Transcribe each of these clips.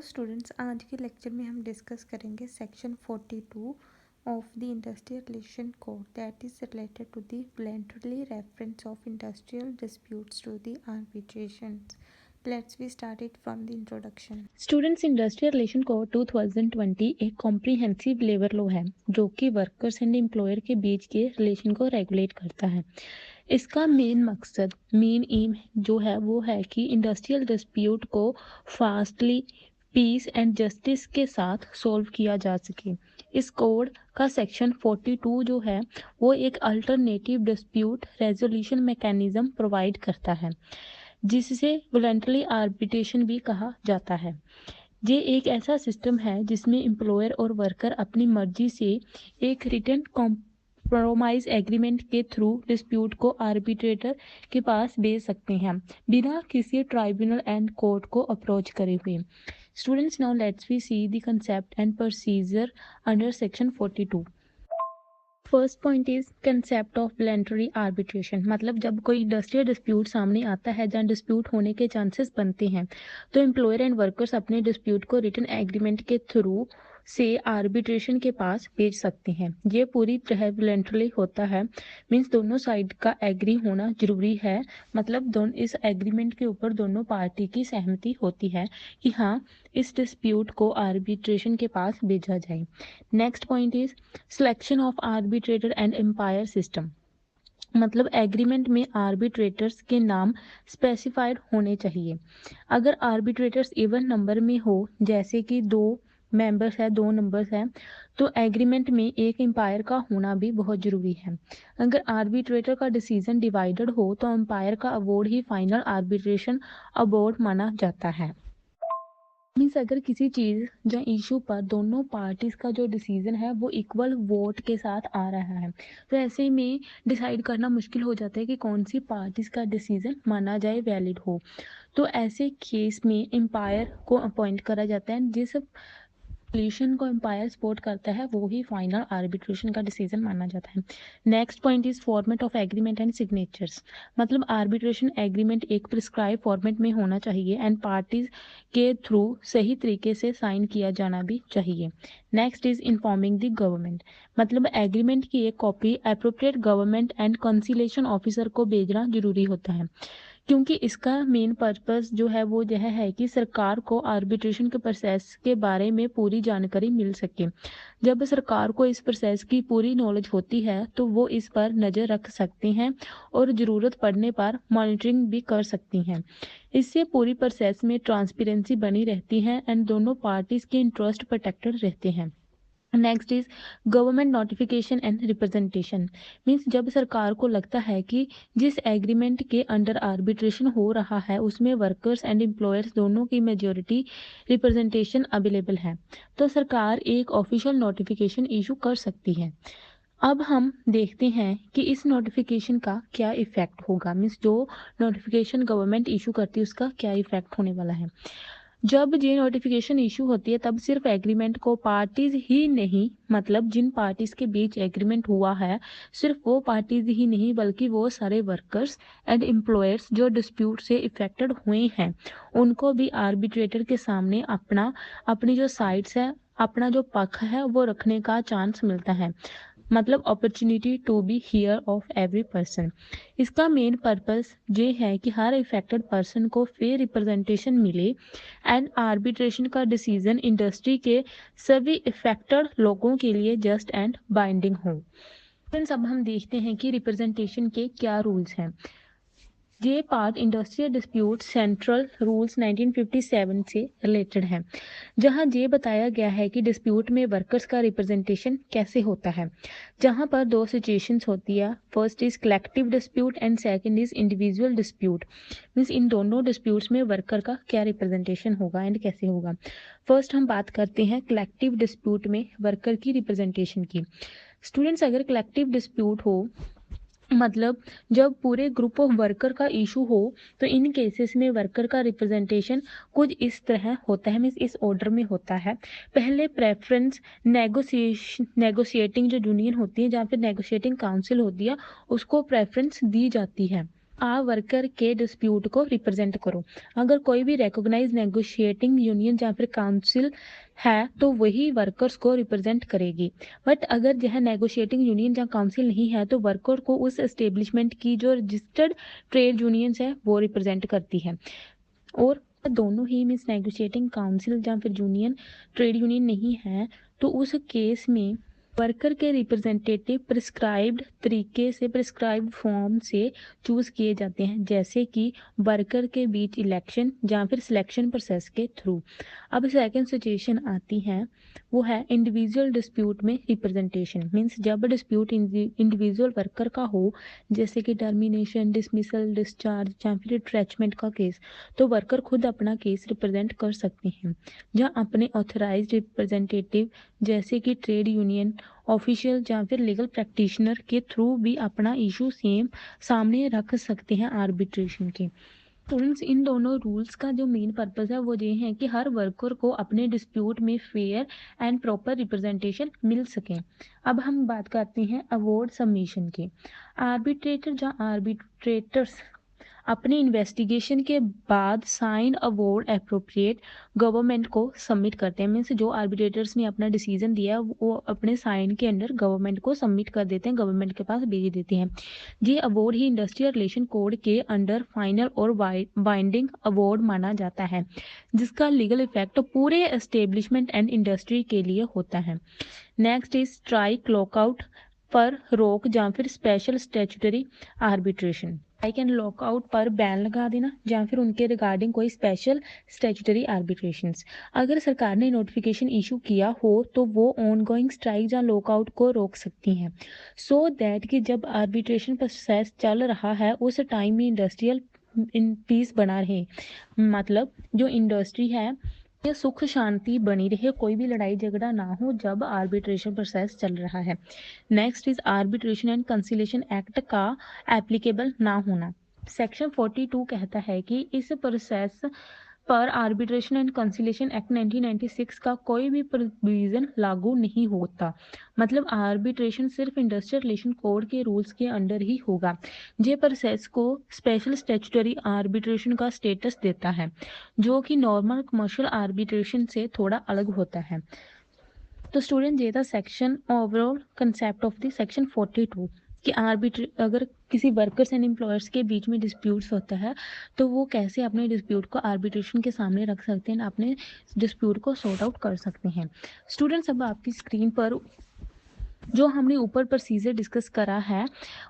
Students, आज के lecture में हम डिस्कस करेंगे section 42 of the industrial relation code that is related to the voluntary reference of industrial disputes to the arbitration. Let's we start it from the introduction. Students, industrial relation code 2020 एक comprehensive labour law है जो कि workers and employer के बीच के relation को regulate करता है. इसका मेन मकसद, मेन एम जो है वो है कि इंडस्ट्रियल डिस्प्यूट को फास्टली, पीस एंड जस्टिस के साथ सोल्व किया जा सके. इस कोड का सेक्शन 42 जो है वो एक alternative dispute resolution mechanism provide करता है जिससे वॉलंटरी आर्बिट्रेशन भी कहा जाता है. ये एक ऐसा सिस्टम है जिसमें एम्प्लॉयर और वर्कर अपनी मर्जी से एक रिटन कॉम्प्रोमाइज एग्रीमेंट के थ्रू डिस्प्यूट को आर्बिट्रेटर के पास भेज सकते हैं बिना किसी ट्राइब्यूनल एंड कोर्ट को अप्रोच करे हुए. Students, now let's we see the concept and procedure under section 42. First point is concept of voluntary arbitration. मतलब जब कोई इंडस्ट्रियल डिस्प्यूट सामने आता है जहाँ डिस्प्यूट होने के चांसेस बनते हैं तो एम्प्लॉयर एंड वर्कर्स अपने डिस्प्यूट को रिटन एग्रीमेंट के थ्रू से आर्बिट्रेशन के पास भेज सकते हैं. ये पूरी तरह वॉलंटरी होता है, मीन्स दोनों साइड का एग्री होना जरूरी है. मतलब इस एग्रीमेंट के ऊपर दोनों पार्टी की सहमति होती है कि हाँ, इस डिस्प्यूट को आर्बिट्रेशन के पास भेजा जाए. Next point is selection of arbitrator and umpire system. मतलब एग्रीमेंट में आर्बिट्रेटर्स के नाम स्पेसिफाइड होने चाहिए. अगर आर्बिट्रेटर्स इवन नंबर में हो, जैसे कि दो नंबर्स हैं, तो एग्रीमेंट में एक एम्पायर का होना भी बहुत जरूरी है. अगर आर्बिट्रेटर का डिसीजन डिवाइडेड हो तो एम्पायर का अवॉर्ड ही फाइनल आर्बिट्रेशन अवॉर्ड माना जाता है. मीन्स अगर किसी चीज़ या इशू पर दोनों पार्टीज का जो डिसीजन है वो इक्वल वोट के साथ आ रहा है तो ऐसे में डिसाइड करना मुश्किल हो जाता है कि कौन सी पार्टीज का डिसीजन माना जाए, वैलिड हो. तो ऐसे केस में एम्पायर को अपॉइंट करा जाता है. जिस सोल्यूशन को एम्पायर सपोर्ट करता है वो ही फाइनल आर्बिट्रेशन का डिसीजन माना जाता है. Next point is format of agreement and signatures. मतलब आर्बिट्रेशन एग्रीमेंट एक प्रिस्क्राइब फॉर्मेट में होना चाहिए एंड पार्टीज के थ्रू सही तरीके से साइन किया जाना भी चाहिए. Next is informing the government. मतलब एग्रीमेंट की एक copy appropriate government and conciliation officer को भेजना जरूरी होता है क्योंकि इसका मेन पर्पस जो है वो यह है कि सरकार को आर्बिट्रेशन के प्रोसेस के बारे में पूरी जानकारी मिल सके. जब सरकार को इस प्रोसेस की पूरी नॉलेज होती है तो वो इस पर नज़र रख सकते हैं और ज़रूरत पड़ने पर मॉनिटरिंग भी कर सकती हैं. इससे पूरी प्रोसेस में ट्रांसपेरेंसी बनी रहती है एंड दोनों पार्टीज के इंटरेस्ट प्रोटेक्टेड रहते हैं. Next is government notification and representation. Means जब सरकार को लगता है कि जिस एग्रीमेंट के अंडर आर्बिट्रेशन हो रहा है उसमें वर्कर्स एंड एम्प्लॉयर्स दोनों की मेजॉरिटी रिप्रेजेंटेशन अवेलेबल है तो सरकार एक ऑफिशियल नोटिफिकेशन इशू कर सकती है. अब हम देखते हैं कि इस नोटिफिकेशन का क्या इफेक्ट होगा. मीन्स जो नोटिफिकेशन गवर्नमेंट इशू करती है उसका क्या इफेक्ट होने वाला है. जब ये नोटिफिकेशन इशू होती है तब सिर्फ एग्रीमेंट को पार्टीज ही नहीं, मतलब जिन पार्टीज के बीच एग्रीमेंट हुआ है सिर्फ वो पार्टीज ही नहीं बल्कि वो सारे वर्कर्स एंड एम्प्लॉयर्स जो डिस्प्यूट से इफेक्टेड हुए हैं उनको भी आर्बिट्रेटर के सामने अपनी जो साइड्स है, अपना जो पक्ष है वो रखने का चांस मिलता है. मतलब opportunity to be hear of every person. इसका मेन पर्पस ये है कि हर इफेक्टेड पर्सन को फेयर रिप्रेजेंटेशन मिले एंड आर्बिट्रेशन का डिसीजन इंडस्ट्री के सभी इफेक्टेड लोगों के लिए जस्ट एंड बाइंडिंग हो. फ्रेंड्स, अब हम देखते हैं कि रिप्रेजेंटेशन के क्या रूल्स हैं. ये part industrial dispute central rules 1957 से रिलेटेड है जहां ये बताया गया है कि डिस्प्यूट में वर्कर्स का रिप्रेजेंटेशन कैसे होता है. जहां पर दो सिचुएशंस होती है. First is collective dispute and second is individual dispute. Means in दोनों डिस्प्यूट्स में वर्कर का क्या रिप्रेजेंटेशन होगा एंड कैसे होगा. फर्स्ट हम बात करते हैं कलेक्टिव डिस्प्यूट में वर्कर की रिप्रेजेंटेशन की. स्टूडेंट्स, अगर कलेक्टिव डिस्प्यूट हो मतलब जब पूरे ग्रुप ऑफ वर्कर का इशू हो तो इन केसेस में वर्कर का रिप्रेजेंटेशन कुछ इस तरह होता है. मीन्स इस ऑर्डर में होता है. पहले प्रेफरेंस नेगोशिएटिंग जो यूनियन होती है जहाँ पे नेगोशिएटिंग काउंसिल होती है उसको प्रेफरेंस दी जाती है. आ वर्कर के डिस्प्यूट को रिप्रेजेंट करो। अगर कोई भी रिकॉग्नाइज नेगोशिएटिंग यूनियन या फिर काउंसिल है तो वही वर्कर्स को रिप्रेजेंट करेगी। बट अगर यह नेगोशिएटिंग यूनियन या काउंसिल नहीं है तो वर्कर को उस एस्टेब्लिशमेंट की जो रजिस्टर्ड ट्रेड यूनियंस है वो रिप्रेजेंट करती है। और दोनों ही मीन्स नेगोशिएटिंग काउंसिल या फिर यूनियन ट्रेड यूनियन नहीं है तो उस केस में वर्कर के रिप्रेजेंटेटिव प्रिस्क्राइब्ड तरीके से प्रिस्क्राइब्ड फॉर्म से चूज किए जाते हैं, जैसे कि वर्कर के बीच इलेक्शन या फिर सिलेक्शन प्रोसेस के थ्रू। अब सेकंड सिचुएशन आती है वो है इंडिविजुअल डिस्प्यूट में रिप्रेजेंटेशन। मीन्स जब डिस्प्यूट इंडिविजुअल वर्कर का हो, जैसे कि टर्मिनेशन, डिसमिसल, डिस्चार्ज या फिर रिट्रेचमेंट का केस, तो वर्कर खुद अपना केस रिप्रेजेंट कर सकते हैं या अपने ऑथराइज्ड रिप्रेजेंटेटिव जैसे कि ट्रेड यूनियन ऑफिशियल या फिर लीगल प्रैक्टिशनर के थ्रू भी अपना इशू सामने रख सकते हैं आर्बिट्रेशन के। स्टूडेंट्स, इन दोनों रूल्स का जो मेन पर्पस है वो ये है कि हर वर्कर को अपने डिस्प्यूट में फेयर एंड प्रॉपर रिप्रेजेंटेशन मिल सके। अब हम बात करते हैं अवार्ड सबमिशन की। आर्बिट्रेटर या आर्बिट्रेटर्स अपने इन्वेस्टिगेशन के बाद साइन अवार्ड एप्रोप्रिएट गवर्नमेंट को सबमिट करते हैं। मीन्स जो आर्बिट्रेटर्स ने अपना डिसीजन दिया वो अपने साइन के अंडर गवर्नमेंट को सबमिट कर देते हैं, गवर्नमेंट के पास भेज देते हैं। ये अवार्ड ही इंडस्ट्रियल रिलेशन कोड के अंडर फाइनल और बाइंडिंग अवार्ड माना जाता है, जिसका लीगल इफेक्ट पूरे एस्टेब्लिशमेंट एंड इंडस्ट्री के लिए होता है। नेक्स्ट इज स्ट्राइक, लॉकआउट पर रोक या फिर special statutory arbitration. Strike and lockout पर बैन लगा देना या फिर उनके रिगार्डिंग कोई स्पेशल स्टैट्यूटरी आर्बिट्रेशंस। अगर सरकार ने नोटिफिकेशन इशू किया हो तो वो ऑनगोइंग स्ट्राइक या लॉकआउट को रोक सकती हैं, सो दैट कि जब आर्बिट्रेशन प्रोसेस चल रहा है उस टाइम में इंडस्ट्रियल पीस बना रहे। मतलब जो इंडस्ट्री है ये सुख शांति बनी रहे, कोई भी लड़ाई झगड़ा ना हो जब आर्बिट्रेशन प्रोसेस चल रहा है। Next is arbitration and conciliation act का एप्लीकेबल ना होना। सेक्शन 42 कहता है कि इस प्रोसेस पर आर्बिट्रेशन एंड कंसिलेशन एक्ट 1996 का कोई भी प्रोविजन लागू नहीं होता। मतलब आर्बिट्रेशन सिर्फ इंडस्ट्रियल रिलेशन कोड के रूल्स के अंडर ही होगा। ये प्रोसेस को स्पेशल स्टैट्यूटरी आर्बिट्रेशन का स्टेटस देता है, जो कि नॉर्मल कमर्शियल आर्बिट्रेशन से थोड़ा अलग होता है। तो स्टूडेंट, ये था section overall concept of the section 42 कि अगर किसी वर्कर्स एंड एम्प्लॉयर्स के बीच में डिस्प्यूट्स होता है तो वो कैसे अपने डिस्प्यूट को आर्बिट्रेशन के सामने रख सकते हैं, अपने डिस्प्यूट को सॉर्ट आउट कर सकते हैं। स्टूडेंट्स, अब आपकी स्क्रीन पर जो हमने ऊपर प्रोसीजर डिस्कस करा है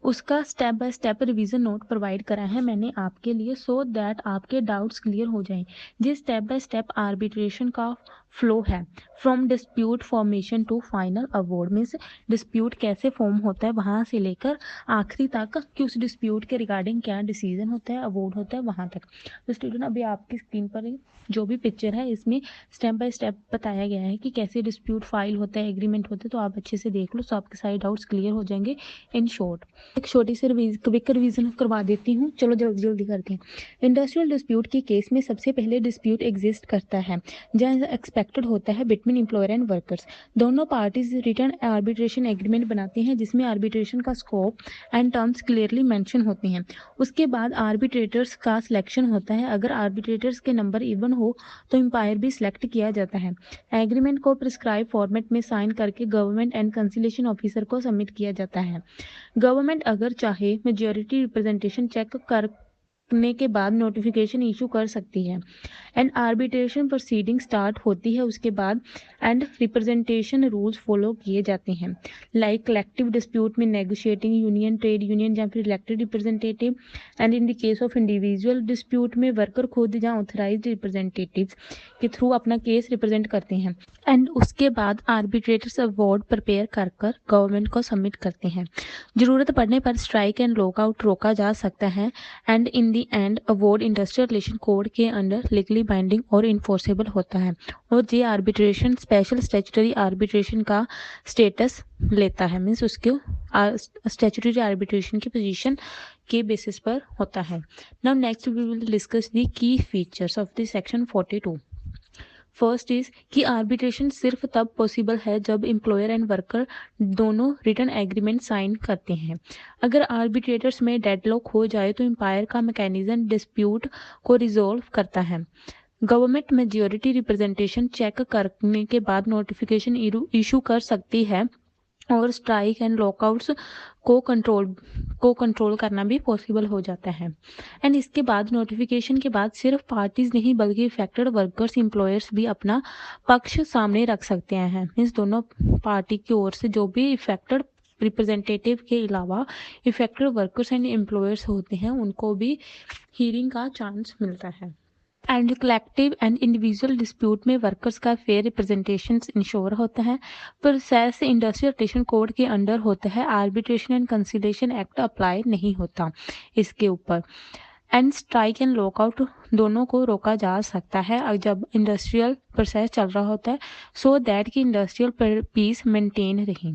उसका step by step revision note provide करा है मैंने आपके लिए, सो दैट आपके डाउट्स क्लियर हो जाएं। ये स्टेप बाय स्टेप आर्बिट्रेशन का फ्लो है from dispute formation to final award. Means dispute कैसे फॉर्म होता है वहाँ से लेकर आखिरी तक कि उस डिस्प्यूट के रिगार्डिंग क्या डिसीजन होता है, अवार्ड होता है, वहाँ तक। तो स्टूडेंट, अभी आपकी स्क्रीन पर जो भी पिक्चर है इसमें स्टेप बाय स्टेप बताया गया है कि कैसे डिस्प्यूट फाइल होता है, एग्रीमेंट होता है। तो आप अच्छे से देख लो, तो आपके सारे डाउट्स क्लियर हो जाएंगे। इन शॉर्ट एक छोटी सी क्विक रिवीजन करवा देती हूँ, चलो जल्दी जल्दी करते हैं। इंडस्ट्रियल डिस्प्यूट के केस में सबसे पहले डिस्प्यूट एग्जिस्ट करता है जहाँ एक्सपेक्टेड होता है बिटवीन एम्प्लॉयर एंड वर्कर्स। दोनों पार्टीज रिटर्न आर्बिट्रेशन एग्रीमेंट बनाते हैं जिसमें आर्बिट्रेशन का scope and terms clearly mention होते हैं। उसके बाद आर्बिट्रेटर्स का सिलेक्शन होता है। अगर आर्बिट्रेटर्स के नंबर इवन हो तो एम्पायर भी सिलेक्ट किया जाता है। एग्रीमेंट को प्रिस्क्राइब फॉर्मेट में साइन करके गवर्नमेंट एंड कंसिलेशन ऑफिसर को सबमिट किया जाता है। गवर्नमेंट अगर चाहे मेजॉरिटी रिप्रेजेंटेशन चेक करने के बाद नोटिफिकेशन इशू कर सकती है एंड आर्बिट्रेशन प्रोसीडिंग स्टार्ट होती है। उसके बाद एंड रिप्रेजेंटेशन रूल्स फॉलो किए जाते हैं, लाइक कलेक्टिव डिस्प्यूट में नेगोशिएटिंग यूनियन, ट्रेड यूनियन या फिर elected representative, and in the case of individual dispute में वर्कर खुद या ऑथराइज्ड रिप्रेजेंटेटिव्स के थ्रू अपना केस रिप्रेजेंट करते हैं एंड उसके बाद आर्बिट्रेटर्स अवार्ड प्रिपेयर कर गवर्नमेंट को सबमिट करते हैं। जरूरत पड़ने पर स्ट्राइक एंड लॉकआउट रोका जा सकता है and in the end award industrial relation code के अंडर लीगली बाइंडिंग और इन्फोर्सेबल होता है और ये आर्बिट्रेशन स्पेशल स्टैट्यूटरी आर्बिट्रेशन का स्टेटस लेता है। मीन्स उसके स्टैट्यूटरी आर्बिट्रेशन की पोजीशन के बेसिस पर होता है। Now next we will discuss the key features of the section 42। First is कि आर्बिट्रेशन सिर्फ तब पॉसिबल है जब एम्प्लॉयर एंड वर्कर दोनों रिटर्न एग्रीमेंट साइन करते हैं। अगर आर्बिट्रेटर्स में डेडलॉक हो जाए तो एम्पायर का मैकेनिज्म डिस्प्यूट को रिजोल्व करता है। गवर्नमेंट मेजॉरिटी रिप्रेजेंटेशन चेक करने के बाद नोटिफिकेशन इशू कर सकती है और स्ट्राइक एंड लॉकआउट्स को कंट्रोल करना भी पॉसिबल हो जाता है। एंड इसके बाद नोटिफिकेशन के बाद सिर्फ पार्टीज नहीं बल्कि इफेक्टेड वर्कर्स एम्प्लॉयर्स भी अपना पक्ष सामने रख सकते हैं। मीन्स दोनों पार्टी की ओर से जो भी इफेक्टेड रिप्रेजेंटेटिव के अलावा इफेक्टेड वर्कर्स एंड एम्प्लॉयर्स होते हैं उनको भी हियरिंग का चांस मिलता है। And collective and individual dispute में वर्कर्स का फेयर रिप्रेजेंटेशन इंश्योर होता है। प्रोसेस इंडस्ट्रियल रिलेशन कोड के अंडर होता है, arbitration and conciliation act apply नहीं होता इसके ऊपर। एंड स्ट्राइक एंड लॉकआउट दोनों को रोका जा सकता है जब इंडस्ट्रियल प्रोसेस चल रहा होता है, सो दैट कि इंडस्ट्रियल पीस मेंटेन रहे।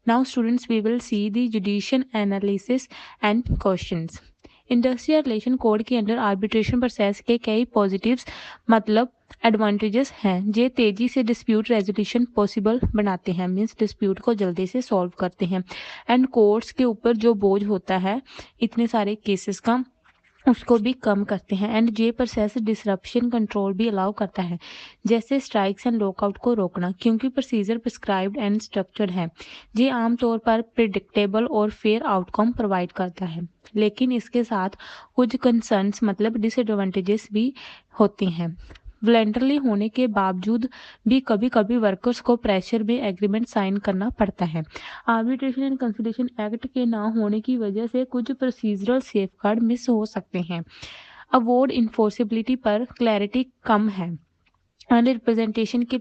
Now students we will see the judicial analysis and questions. Industrial relation code के अंडर आर्बिट्रेशन प्रोसेस के कई पॉजिटिव्स मतलब एडवांटेजेस हैं जो तेजी से डिस्प्यूट रेजोल्यूशन पॉसिबल बनाते हैं। मीन्स डिस्प्यूट को जल्दी से सॉल्व करते हैं। एंड कोर्ट्स के ऊपर जो बोझ होता है इतने सारे केसेस का उसको भी कम करते हैं। एंड ये प्रोसेस डिसरप्शन कंट्रोल भी अलाउ करता है, जैसे स्ट्राइक्स एंड लॉकआउट को रोकना, क्योंकि प्रोसीजर प्रिस्क्राइब्ड एंड स्ट्रक्चर्ड है। ये आमतौर पर प्रिडिक्टेबल और फेयर आउटकम प्रोवाइड करता है, लेकिन इसके साथ कुछ कंसर्न्स मतलब डिसएडवांटेजेस भी होते हैं। वॉलंटरी होने के बावजूद भी कभी कभी वर्कर्स को प्रेशर में एग्रीमेंट साइन करना पड़ता है। आर्बिट्रेशन एंड कंसिलिएशन एक्ट के ना होने की वजह से कुछ प्रोसीजरल सेफगार्ड मिस हो सकते हैं। अवॉर्ड इन्फोर्सेबिलिटी पर क्लैरिटी कम है। एंड रिप्रेजेंटेशन की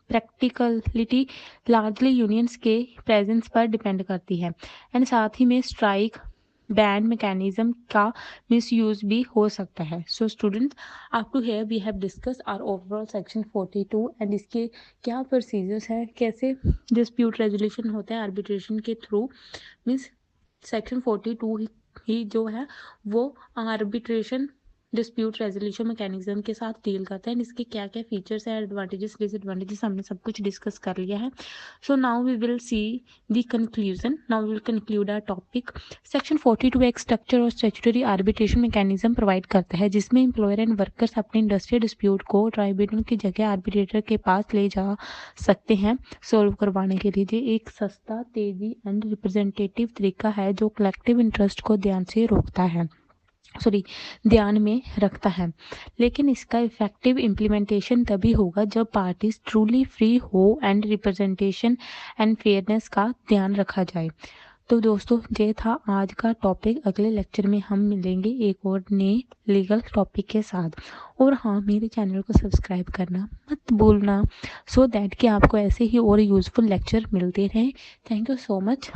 प्रैक्टिकलिटी लार्जली यूनियंस के प्रेजेंस पर डिपेंड करती है। एंड साथ ही में स्ट्राइक बैन मैकेनिज्म का मिसयूज भी हो सकता है। So students up to here we have discuss our overall section 42 and इसके क्या प्रोसीजर्स है, कैसे डिस्प्यूट रेजोल्यूशन होता है आर्बिट्रेशन के थ्रू। मीन्स सेक्शन 42 ही जो है वो आर्बिट्रेशन डिस्प्यूट रेजोल्यूशन मैकेनिज्म के साथ डील करता है। इसके क्या क्या फीचर्स हैं, एडवांटेजेस डिसएडवांटेजेस हमने सब कुछ डिस्कस कर लिया है। So now we will see the conclusion. Now we will conclude our topic. Section 42 एक स्ट्रक्चर और स्टैट्यूटरी आर्बिट्रेशन मैकेनिज्म प्रोवाइड करता है जिसमें एम्प्लॉयर एंड वर्कर्स अपने इंडस्ट्रियल डिस्प्यूट को ट्राइब्यूनल की जगह आर्बिट्रेटर के पास ले जा सकते हैं सॉल्व करवाने के लिए। एक सस्ता, तेजी एंड रिप्रेजेंटेटिव तरीका है जो कलेक्टिव इंटरेस्ट को ध्यान में रखता है। लेकिन इसका इफेक्टिव इम्प्लीमेंटेशन तभी होगा जब पार्टीज ट्रूली फ्री हो एंड रिप्रेजेंटेशन एंड फेयरनेस का ध्यान रखा जाए। तो दोस्तों ये था आज का टॉपिक। अगले लेक्चर में हम मिलेंगे एक और नए लीगल टॉपिक के साथ। और हाँ, मेरे चैनल को सब्सक्राइब करना मत भूलना, सो दैट कि आपको ऐसे ही और यूज़फुल लेक्चर मिलते रहें। Thank you so much.